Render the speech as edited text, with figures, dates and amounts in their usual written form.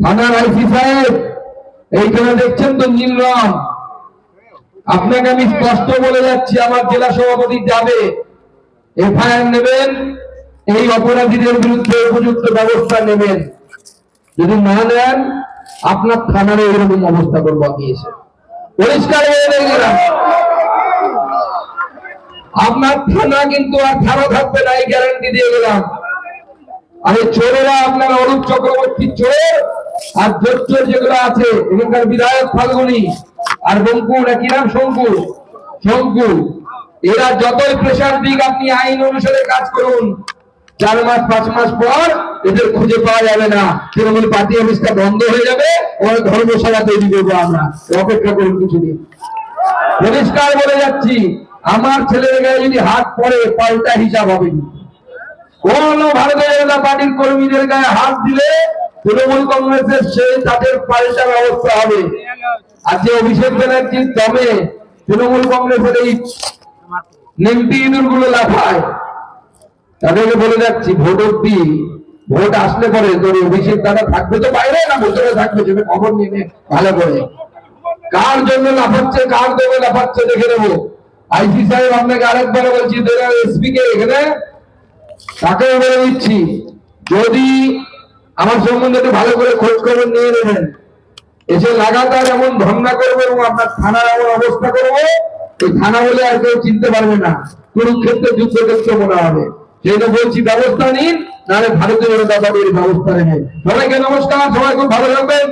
থানার আইসি সাহেব, এইখানে দেখছেন তো নীল রং, আপনাকে আমি স্পষ্ট বলে যাচ্ছি, আমার জেলা সভাপতি যাবে, এফআইআর নেবেন, এই অপরাধীদের বিরুদ্ধে উপযুক্ত ব্যবস্থা নেবেন। যদি না নেন, আপনার থানার এরকম অবস্থা করবো আমি এসে, পরিষ্কার হয়ে গেলাম। আপনার থানা কিন্তু আর খারাপ থাকবে না, এই গ্যারান্টি দিয়ে গেলাম। আর এই চোরেরা আপনার অরূপ চক্রবর্তী চোর, আর জোর চোর যেগুলো আছে এখানকার বিধায়ক ফাল্গুনি আর বঙ্কু নাকি নাম শঙ্কু, শঙ্কু, এরা যতই প্রেশার দিক, আপনি আইন অনুসারে কাজ করুন, 4 মাস 5 মাস পর এদের খুঁজে পাওয়া যাবে না, তৃণমূল পার্টি অফিসটা বন্ধ হয়ে যাবে, ওই ধর্মশালা তৈরি করবো আমরা, অপেক্ষা করুন কিছুদিন। পরিষ্কার বলে যাচ্ছি, আমার ছেলের গায়ে যদি হাত পড়ে পাল্টা হিসাব হবে। কোন ভারতীয় জনতা পার্টির কর্মীদের গায়ে হাত দিলে তৃণমূল কংগ্রেসের সেই তাদের পাল্টা ব্যবস্থা হবে। আজকে অভিষেক ব্যানার্জির দমে তৃণমূল কংগ্রেসের এই নেমটি ইঁদুর গুলো লাফায়, তাদেরকে বলে যাচ্ছি, ভোট অব্দি, ভোট আসলে পরে তোর অভিষেক দাদা থাকবে তো বাইরে, না ভোটরে থাকবে, সেটা খবর নিয়ে ভালো করে কার জন্য লাফাচ্ছে, কার দেবে লাফাচ্ছে দেখে নেবো। আইসি সাহেব, আপনাকে আরেকবার বলছি, এসপি কে এখানে তাকে বলে দিচ্ছি, যদি আমার সম্বন্ধে একটু ভালো করে খোঁজ খবর নিয়ে নেবেন, এসে লাগাতার এমন ধর্ণা করবো এবং আপনার থানার এমন অবস্থা করবো, এই থানা বলে আর কেউ চিনতে পারবে না, কুরুক্ষেত্রে যুদ্ধক্ষেত্র মনে হবে। সেই জন্য বলছি, ব্যবস্থা নিন, নাহলে ভারতীয় জনতা পার্টির ব্যবস্থা নেবেন। সবাইকে নমস্কার, সবাই খুব ভালো থাকবেন।